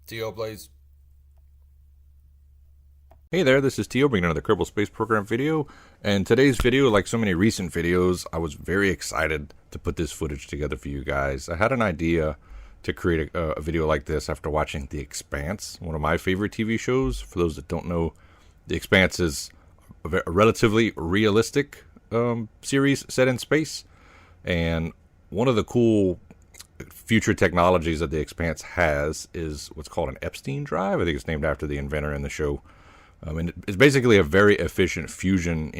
T.O. Blaze. Hey there, this is Tio bringing another Kerbal Space Program video, and today's video, like so many recent videos, I was very excited to put this footage together for you guys. I had an idea to create a video like this after watching The Expanse, one of my favorite TV shows. For those that don't know, The Expanse is a relatively realistic series set in space, and one of the cool future technologies that The Expanse has is what's called an Epstein drive. I think it's named after the inventor in the show. And it's basically a very efficient fusion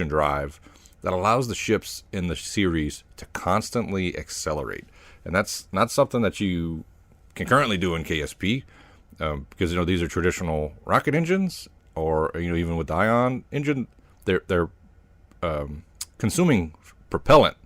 drive that allows the ships in the series to constantly accelerate. And that's not something that you can currently do in KSP, because these are traditional rocket engines, or even with the ion engine, they're consuming propellant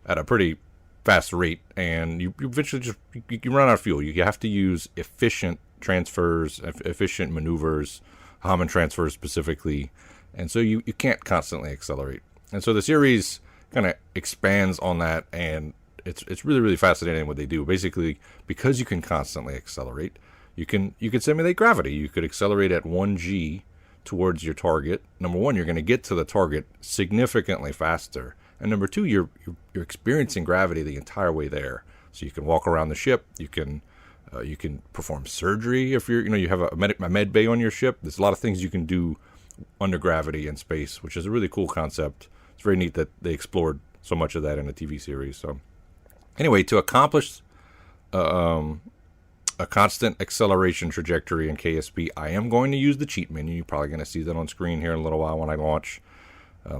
at a pretty fast rate, and you eventually just you run out of fuel. You have to use efficient transfers, efficient maneuvers, Hammond transfers specifically, and so you can't constantly accelerate. And so the series kind of expands on that, and it's really fascinating what they do. Basically, because you can constantly accelerate, you can simulate gravity. You could accelerate at 1g towards your target. Number one, you're going to get to the target significantly faster, and number two, you're experiencing gravity the entire way there. So you can walk around the ship. You can perform surgery if you have a med bay on your ship. There's a lot of things you can do under gravity in space, which is a really cool concept. It's very neat that they explored so much of that in a TV series. So anyway, to accomplish a constant acceleration trajectory in KSP, I am going to use the cheat menu. You're probably going to see that on screen here in a little while when I launch.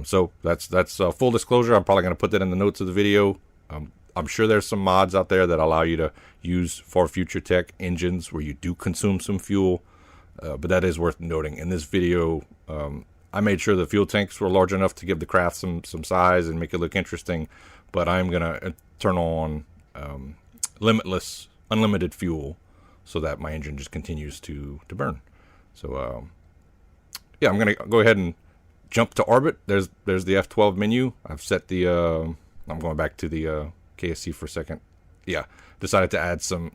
So that's full disclosure. I'm probably going to put that in the notes of the video. I'm sure there's some mods out there that allow you to use for future tech engines where you do consume some fuel, but that is worth noting. In this video, I made sure the fuel tanks were large enough to give the craft some size and make it look interesting, but I'm going to turn on unlimited fuel so that my engine just continues to burn. So, yeah, I'm going to go ahead and jump to orbit. There's the F12 menu. I've set the, I'm going back to the KSC for a second. Yeah, decided to add some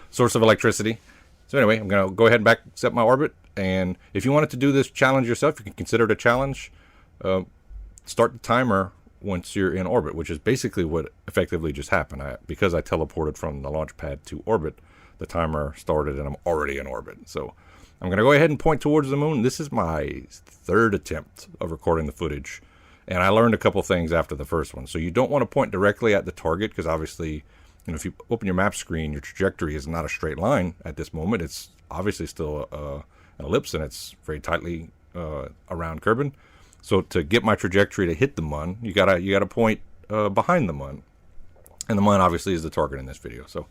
source of electricity. So anyway, I'm going to go ahead and set my orbit. And if you wanted to do this challenge yourself, you can consider it a challenge. Start the timer once you're in orbit, which is basically what effectively just happened. Because I teleported from the launch pad to orbit, the timer started and I'm already in orbit. So I'm going to go ahead and point towards the moon. This is my third attempt of recording the footage. And I learned a couple things after the first one. So you don't want to point directly at the target, because obviously, if you open your map screen, your trajectory is not a straight line at this moment. It's obviously still an ellipse, and it's very tightly around Kerbin. So to get my trajectory to hit the mun, you gotta point behind the mun, and the mun obviously is the target in this video. So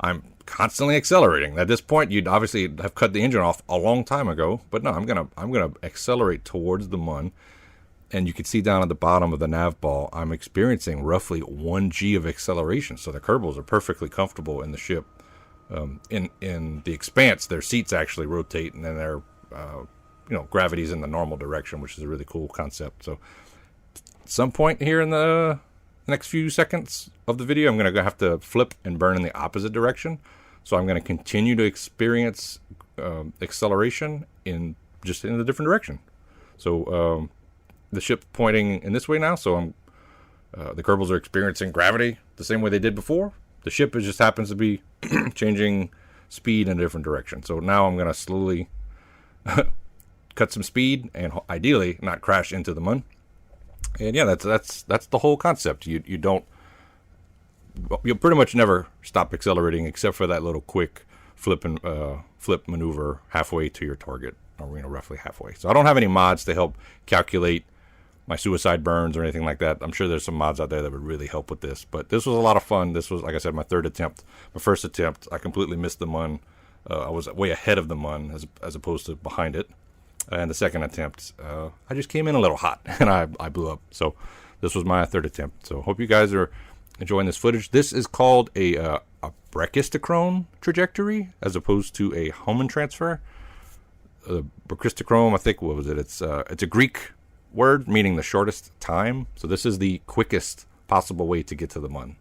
I'm constantly accelerating. At this point, you'd obviously have cut the engine off a long time ago, but no, I'm gonna accelerate towards the mun. And you can see down at the bottom of the nav ball, I'm experiencing roughly 1g of acceleration. So the Kerbals are perfectly comfortable in the ship. In the Expanse, their seats actually rotate, and then their gravity's in the normal direction, which is a really cool concept. So at some point here in the next few seconds of the video, I'm going to have to flip and burn in the opposite direction. So I'm going to continue to experience acceleration in the different direction. So the ship pointing in this way now, so the Kerbals are experiencing gravity the same way they did before. The ship just happens to be changing speed in a different direction. So now I'm going to slowly cut some speed and ideally not crash into the mun. And yeah, that's the whole concept. You'll pretty much never stop accelerating except for that little quick flip maneuver halfway to your target, or roughly halfway. So I don't have any mods to help calculate my suicide burns or anything like that. I'm sure there's some mods out there that would really help with this, but this was a lot of fun. This was, like I said, my third attempt. My first attempt, I completely missed the mun. I was way ahead of the mun as opposed to behind it. And the second attempt, I just came in a little hot and I blew up. So this was my third attempt. So hope you guys are enjoying this footage. This is called a Brachistochrone Trajectory as opposed to a Hammond transfer. Brachistochrone, I think, what was it? It's a Greek word meaning the shortest time. So this is the quickest possible way to get to the mun.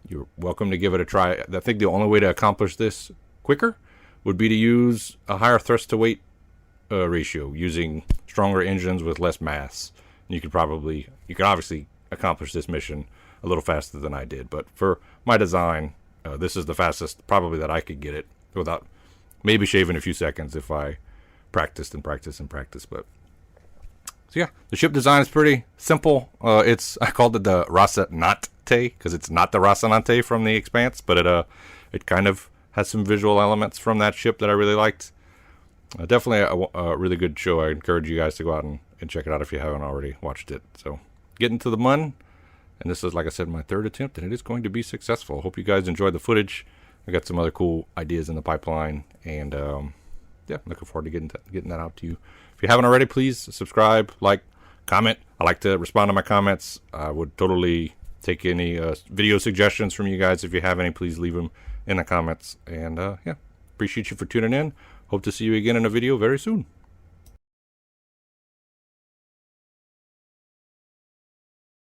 you're welcome to give it a try. I think the only way to accomplish this quicker would be to use a higher thrust to weight ratio, using stronger engines with less mass. You could obviously accomplish this mission a little faster than I did, but for my design, this is the fastest probably that I could get it without maybe shaving a few seconds if I practiced and practiced and practiced. But so yeah, the ship design is pretty simple. I called it the Roci-NOT-te because it's not the Rocinante from the Expanse, but it kind of has some visual elements from that ship that I really liked. Definitely a really good show. I encourage you guys to go out and check it out if you haven't already watched it. So get into the mun, and this is, like I said, my third attempt, and it is going to be successful. Hope you guys enjoyed the footage. I got some other cool ideas in the pipeline, and yeah, looking forward to getting that out to you. If you haven't already, please subscribe, like, comment. I like to respond to my comments. I would totally take any video suggestions from you guys. If you have any, please leave them in the comments. And yeah, appreciate you for tuning in. Hope to see you again in a video very soon.